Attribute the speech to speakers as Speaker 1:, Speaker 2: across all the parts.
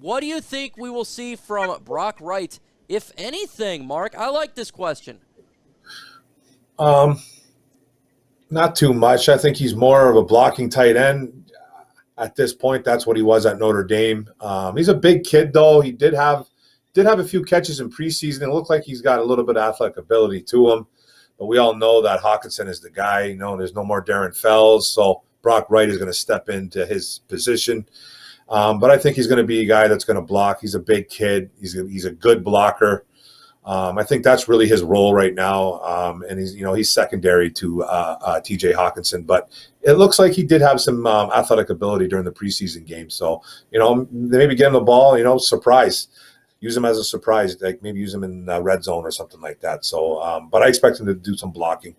Speaker 1: What do you think we will see from Brock Wright, if anything, Mark? I like this question.
Speaker 2: Not too much. I think he's more of a blocking tight end at this point. That's what he was at Notre Dame. He's a big kid, though. He did have a few catches in preseason. It looked like he's got a little bit of athletic ability to him. But we all know that Hawkinson is the guy. You know, there's no more Darren Fells, so Brock Wright is going to step into his position. But I think he's going to be a guy that's going to block. He's a big kid. He's a good blocker. I think that's really his role right now. And he's secondary to TJ Hawkinson. But it looks like he did have some athletic ability during the preseason game. So, maybe get him the ball, surprise. Use him as a surprise, like maybe use him in red zone or something like that. So, but I expect him to do some blocking.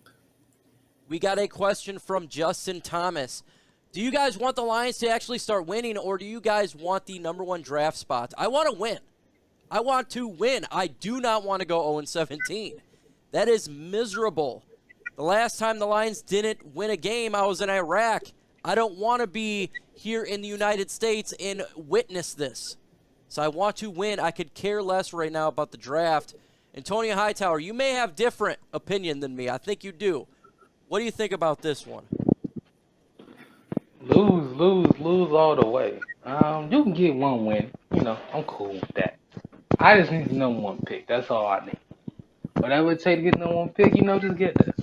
Speaker 1: We got a question from Justin Thomas. Do you guys want the Lions to actually start winning, or do you guys want the number 1 draft spot? I want to win. I want to win. I do not want to go 0-17. That is miserable. The last time the Lions didn't win a game, I was in Iraq. I don't want to be here in the United States and witness this. So I want to win. I could care less right now about the draft. Antonio Hightower, you may have different opinion than me. I think you do. What do you think about this one?
Speaker 3: Lose all the way. You can get 1 win. I'm cool with that. I just need the number 1 pick. That's all I need. Whatever it takes to get the number 1 pick, just get this.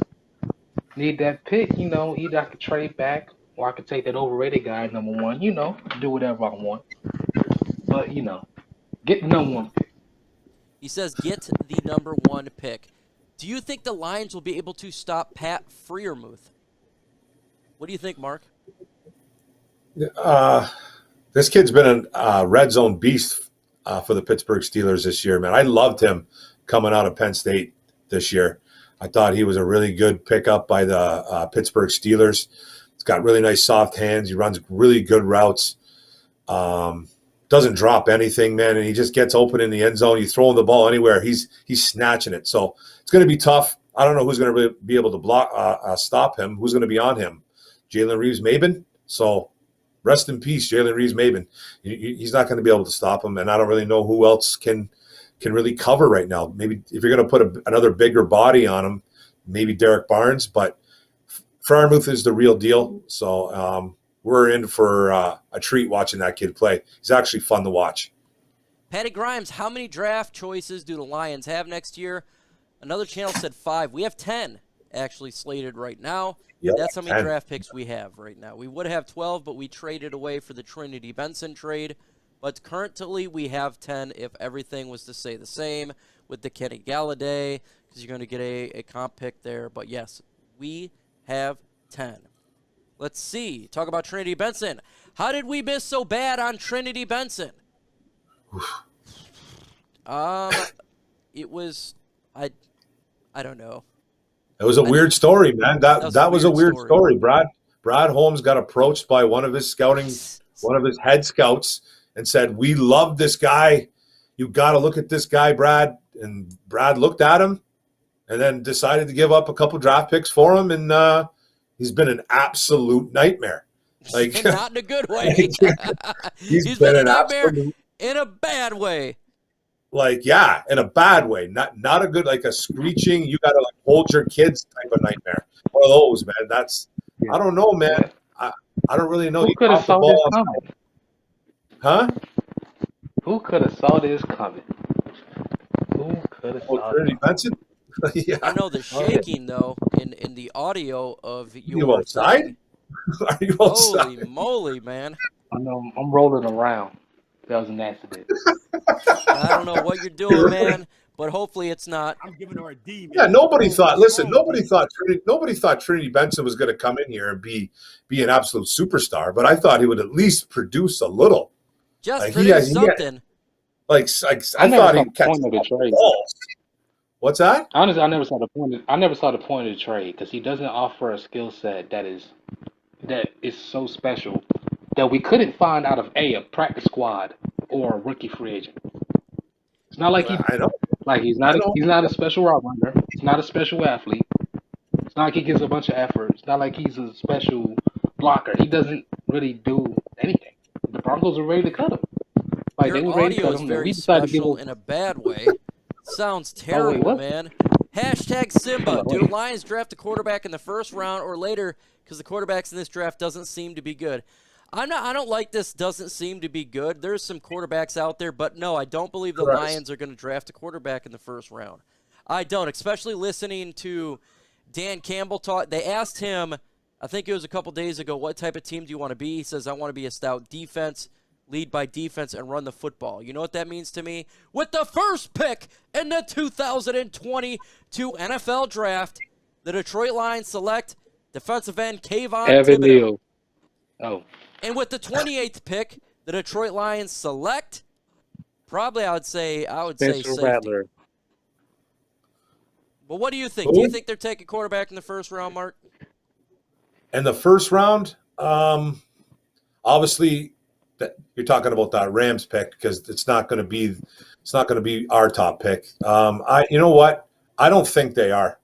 Speaker 3: Need that pick, either I could trade back or I could take that overrated guy, number 1, do whatever I want. But, get the number 1 pick.
Speaker 1: He says get the number 1 pick. Do you think the Lions will be able to stop Pat Freiermuth? What do you think, Mark?
Speaker 2: This kid's been a red zone beast for the Pittsburgh Steelers this year, man. I loved him coming out of Penn State this year. I thought he was a really good pickup by the Pittsburgh Steelers. He's got really nice soft hands. He runs really good routes. Doesn't drop anything, man, and he just gets open in the end zone. You throw him the ball anywhere, he's snatching it. So it's going to be tough. I don't know who's going to be able to stop him. Who's going to be on him? Jalen Reeves-Maybin? So rest in peace, Jalen Reeves-Maybin. He's not going to be able to stop him, and I don't really know who else can really cover right now. Maybe if you're going to put another bigger body on him, maybe Derek Barnes, but Freiermuth is the real deal. So we're in for a treat watching that kid play. He's actually fun to watch.
Speaker 1: Patty Grimes, how many draft choices do the Lions have next year? Another channel said 5. We have 10 actually slated right now.
Speaker 2: Yep,
Speaker 1: that's how many
Speaker 2: 10
Speaker 1: draft picks we have right now. We would have 12, but we traded away for the Trinity Benson trade. But currently we have 10 if everything was to stay the same with the Kenny Galladay, because you're going to get a comp pick there. But, yes, we have 10. Let's see. Talk about Trinity Benson. How did we miss so bad on Trinity Benson? It was I don't know.
Speaker 2: It was a weird story, man. That was a weird story. Brad Holmes got approached by one of his head scouts and said, "We love this guy. You got to look at this guy, Brad." And Brad looked at him and then decided to give up a couple draft picks for him, and he's been an absolute nightmare. Like
Speaker 1: not in a good way.
Speaker 2: he's been a nightmare
Speaker 1: in a bad way.
Speaker 2: Like, yeah, in a bad way. Not a good, like a screeching, you got to like hold your kids type of nightmare. One of those, man. I don't know, man. I don't really know.
Speaker 3: Who could have saw this coming?
Speaker 2: Huh?
Speaker 3: Who could have saw this coming? Who could have saw
Speaker 2: Trinity Benson? Yeah.
Speaker 1: I know the shaking, though, in the audio of your
Speaker 2: You outside? Are you outside?
Speaker 1: Holy moly, man.
Speaker 3: I know, I'm rolling around. That was an accident.
Speaker 1: I don't know what you're doing, man, but hopefully it's not.
Speaker 4: I'm giving her a D, man.
Speaker 2: Yeah, nobody thought Trinity Benson was going to come in here and be an absolute superstar, but I thought he would at least produce a little.
Speaker 1: Just produce something.
Speaker 2: I thought he'd catch the balls. What's that?
Speaker 3: Honestly, I never saw the point. I never saw the point of the trade because he doesn't offer a skill set that is so special that we couldn't find out of a practice squad or a rookie free agent. It's not like he's not a special route runner. He's not a special athlete. It's not like he gives a bunch of effort. It's not like he's a special blocker. He doesn't really do anything. The Broncos are ready to cut him. Like,
Speaker 1: Your
Speaker 3: they were ready to
Speaker 1: audio
Speaker 3: cut
Speaker 1: is
Speaker 3: him.
Speaker 1: very
Speaker 3: We decided to give
Speaker 1: special
Speaker 3: him.
Speaker 1: in a bad way. Sounds
Speaker 3: Oh, wait,
Speaker 1: terrible,
Speaker 3: what?
Speaker 1: man. Hashtag Simba.
Speaker 3: Hold on,
Speaker 1: Do the
Speaker 3: wait.
Speaker 1: Lions draft a quarterback in the first round or later? Because the quarterbacks in this draft doesn't seem to be good. I don't like this. Doesn't seem to be good. There's some quarterbacks out there, but no, I don't believe the Lions are going to draft a quarterback in the first round. I don't, especially listening to Dan Campbell talk. They asked him, I think it was a couple days ago, what type of team do you want to be? He says, I want to be a stout defense, lead by defense, and run the football. You know what that means to me? With the first pick in the 2022 NFL Draft, the Detroit Lions select defensive end Kayvon
Speaker 3: Evan
Speaker 1: Thibodeau.
Speaker 3: Neal. Oh.
Speaker 1: And with the 28th pick, the Detroit Lions select, probably I would say
Speaker 3: Spencer
Speaker 1: safety.
Speaker 3: Rattler.
Speaker 1: But what do you think? Do you think they're taking quarterback in the first round, Mark?
Speaker 2: In the first round, obviously, you're talking about that Rams pick because it's not going to be our top pick. You know what? I don't think they are.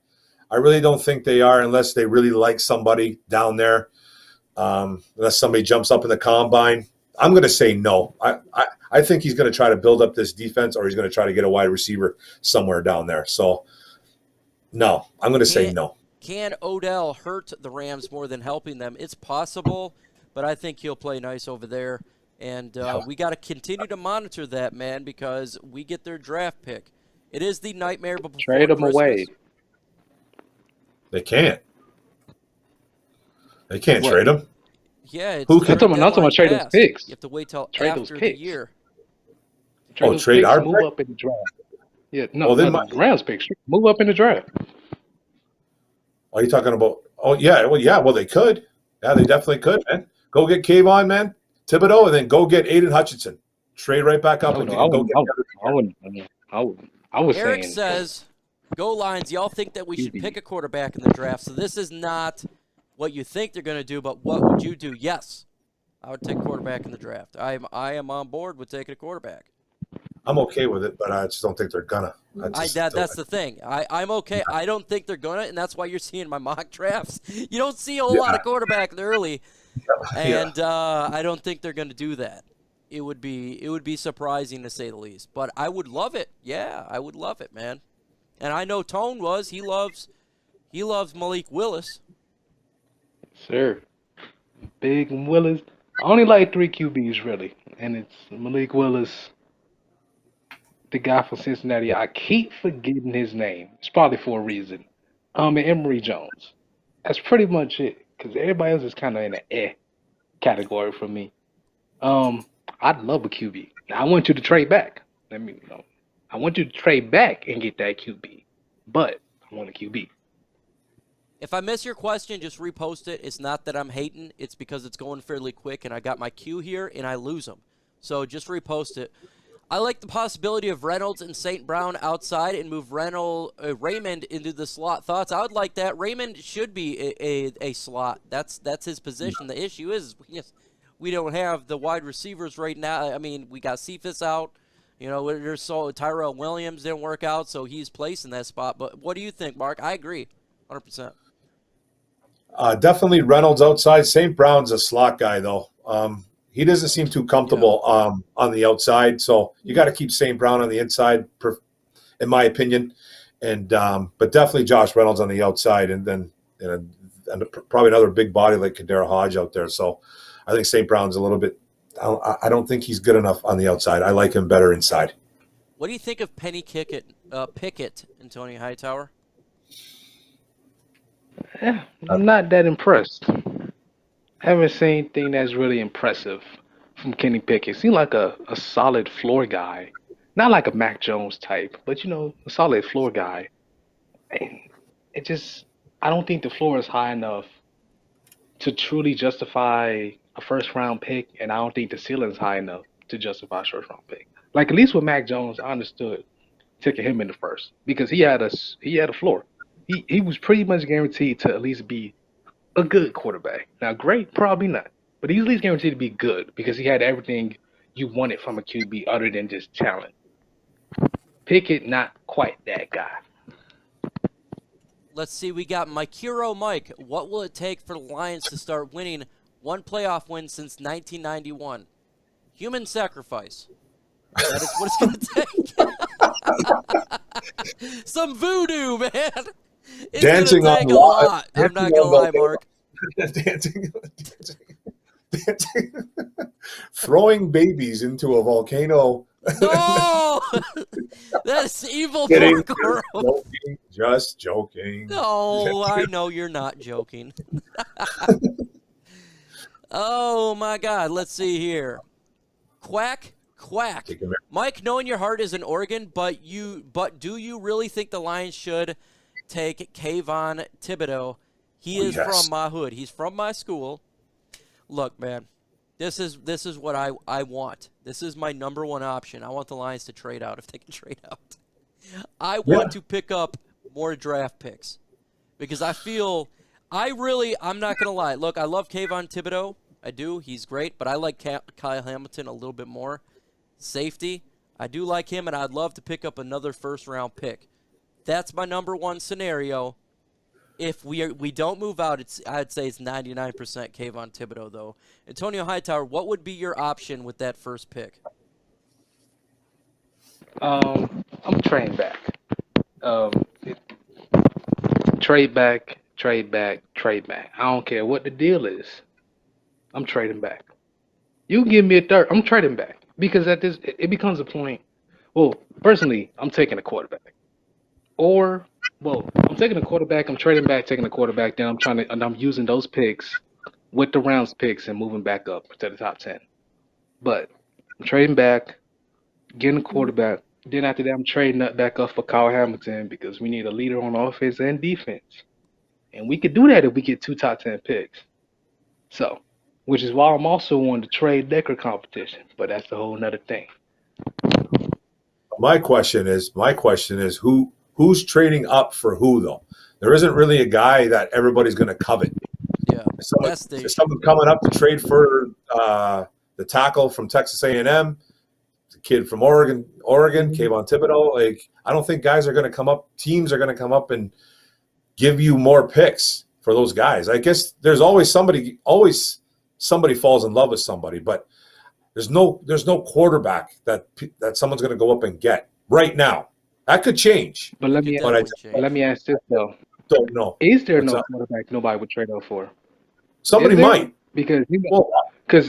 Speaker 2: I really don't think they are unless they really like somebody down there. Unless somebody jumps up in the combine, I'm going to say no. I think he's going to try to build up this defense, or he's going to try to get a wide receiver somewhere down there. So, no, I'm going to say no.
Speaker 1: Can Odell hurt the Rams more than helping them? It's possible, but I think he'll play nice over there. And we got to continue to monitor that, man, because we get their draft pick. It is the nightmare before
Speaker 3: Trade him
Speaker 1: Christmas.
Speaker 3: away.
Speaker 2: They can't. They can't trade him.
Speaker 1: Yeah, it's
Speaker 2: Who can?
Speaker 3: I'm talking about trade those picks.
Speaker 1: You have to wait till
Speaker 3: Trade
Speaker 1: after
Speaker 3: those
Speaker 1: the
Speaker 3: picks.
Speaker 1: year.
Speaker 3: Those
Speaker 2: trade
Speaker 3: picks,
Speaker 2: our
Speaker 3: move
Speaker 2: pick?
Speaker 3: up in the draft. Yeah, no,
Speaker 2: Well, they
Speaker 3: no,
Speaker 2: might-
Speaker 3: the Rams picks. Move up in the draft.
Speaker 2: Are you talking about? Oh, yeah. Well, they could. Yeah, they definitely could, man. Go get Kayvon, man. Thibodeau, and then go get Aiden Hutchinson. Trade right back up and go get
Speaker 3: I was
Speaker 1: Eric
Speaker 3: saying,
Speaker 1: says, go Lions. Y'all think that we should pick a quarterback in the draft. So this is not what you think they're going to do, but what would you do? Yes, I would take quarterback in the draft. I am on board with taking a quarterback.
Speaker 2: I'm okay with it, but I just don't think they're gonna.
Speaker 1: That's the thing. I'm okay. I don't think they're gonna, and that's why you're seeing my mock drafts. You don't see a whole lot of quarterback early, and I don't think they're gonna do that. It would be surprising to say the least. But I would love it. Yeah, I would love it, man. And I know Tone he loves Malik Willis.
Speaker 3: sir, Big Willis. I only like 3 QBs really, and it's Malik Willis, the guy from Cincinnati. I keep forgetting his name. It's probably for a reason. And Emory Jones. That's pretty much it. Because everybody else is kind of in the category for me. I'd love a QB. Now, I want you to trade back. I want you to trade back and get that QB. But I want a QB.
Speaker 1: If I miss your question, just repost it. It's not that I'm hating. It's because it's going fairly quick, and I got my cue here, and I lose them. So just repost it. I like the possibility of Reynolds and St. Brown outside and move Raymond into the slot. Thoughts? I would like that. Raymond should be a slot. That's his position. The issue is we don't have the wide receivers right now. I mean, we got Cephas out. Tyrell Williams didn't work out, so he's placed in that spot. But what do you think, Mark? I agree 100%.
Speaker 2: Definitely Reynolds outside. St. Brown's a slot guy, though. He doesn't seem too comfortable on the outside, so you got to keep St. Brown on the inside, in my opinion. And but definitely Josh Reynolds on the outside, and then and probably another big body like Kadera Hodge out there. So I think St. Brown's a little bit. I don't think he's good enough on the outside. I like him better inside.
Speaker 1: What do you think of Pickett and Tony Hightower?
Speaker 3: Yeah, I'm not that impressed. Haven't seen anything that's really impressive from Kenny Pickett. Seemed like a solid floor guy. Not like a Mac Jones type, but a solid floor guy. And I don't think the floor is high enough to truly justify a first round pick, and I don't think the ceiling is high enough to justify a first round pick. Like at least with Mac Jones, I understood taking him in the first because he had a floor. He was pretty much guaranteed to at least be a good quarterback. Now, great, probably not. But he's at least guaranteed to be good because he had everything you wanted from a QB other than just talent. Pickett, not quite that guy.
Speaker 1: Let's see. We got Mike. What will it take for the Lions to start winning one playoff win since 1991? Human sacrifice. That is what it's going to take. Some voodoo, man. It's
Speaker 2: Dancing
Speaker 1: going
Speaker 2: on
Speaker 1: to take
Speaker 2: the
Speaker 1: a
Speaker 2: wall.
Speaker 1: lot. I'm not going to lie, Mark.
Speaker 2: dancing, throwing babies into a volcano.
Speaker 1: No! That's evil
Speaker 2: Kidding.
Speaker 1: Mark World.
Speaker 2: Just joking.
Speaker 1: No, I know you're not joking. Oh, my God. Let's see here. Quack. Mike, knowing your heart is in Oregon, but do you really think the Lions should take Kayvon Thibodeau? He is from my hood. He's from my school. Look, man, this is what I want. This is my number one option. I want the Lions to trade out if they can trade out. I want to pick up more draft picks because I feel I'm not going to lie. Look, I love Kayvon Thibodeau. I do. He's great, but I like Kyle Hamilton a little bit more. Safety, I do like him, and I'd love to pick up another first-round pick. That's my number one scenario. If we don't move out, I'd say it's 99% Kayvon Thibodeau, though. Antonio Hightower, what would be your option with that first pick?
Speaker 3: I'm trading back. Trade back. I don't care what the deal is. I'm trading back. You give me a third, I'm trading back. Because at this, it becomes a point. Well, personally, I'm taking a quarterback. I'm taking a quarterback. I'm trading back, taking a quarterback. Then I'm using those picks with the rounds picks and moving back up to the top 10. But I'm trading back, getting a quarterback. Then after that, I'm trading that back up for Kyle Hamilton because we need a leader on offense and defense. And we could do that if we get 2 top 10 picks. So, which is why I'm also wanting to trade Decker competition, but that's a whole nother thing.
Speaker 2: My question is who's trading up for who though? There isn't really a guy that everybody's going to covet.
Speaker 1: Yeah,
Speaker 2: is someone coming up to trade for the tackle from Texas A&M, the kid from Oregon, Kayvon Thibodeau? Like, I don't think guys are going to come up. Teams are going to come up and give you more picks for those guys. I guess there's always somebody falls in love with somebody, but there's no quarterback that someone's going to go up and get right now. That could change.
Speaker 3: But let me ask this though.
Speaker 2: Don't know.
Speaker 3: Is there no quarterback nobody would trade up for?
Speaker 2: Somebody might.
Speaker 3: Because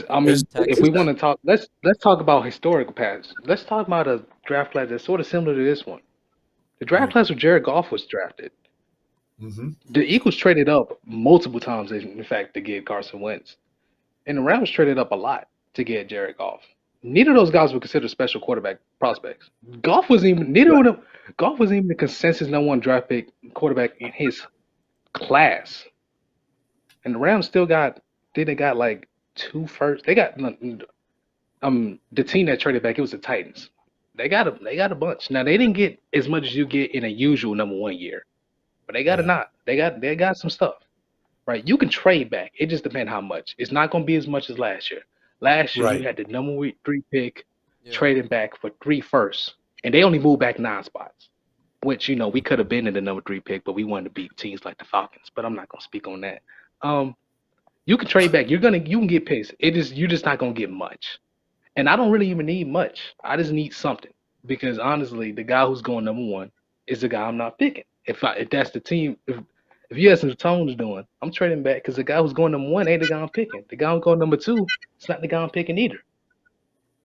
Speaker 3: I mean, if we want to talk, let's talk about historical paths. Let's talk about a draft class that's sort of similar to this one. The draft class where Jared Goff was drafted.
Speaker 2: Mm-hmm.
Speaker 3: The Eagles traded up multiple times, in fact, to get Carson Wentz. And the Rams traded up a lot to get Jared Goff. Neither of those guys were considered special quarterback prospects. Goff wasn't even the consensus #1 draft pick quarterback in his class. And the Rams still got like 2 firsts. They got the team that traded back, it was the Titans. They got a bunch. Now they didn't get as much as you get in a usual #1 year. But they got a lot. They got some stuff. Right? You can trade back. It just depends how much. It's not going to be as much as last year. Last year, you had the #3 pick trading back for 3 firsts. And they only moved back 9 spots, which, we could have been in the #3 pick, but we wanted to beat teams like the Falcons. But I'm not going to speak on that. You can trade back. You can get picks. You're just not going to get much. And I don't really even need much. I just need something. Because, honestly, the guy who's going #1 is the guy I'm not picking. If that's the team, if you have some tones doing, I'm trading back because the guy who's going #1 ain't the guy I'm picking. The guy who's going #2, it's not the guy I'm picking either.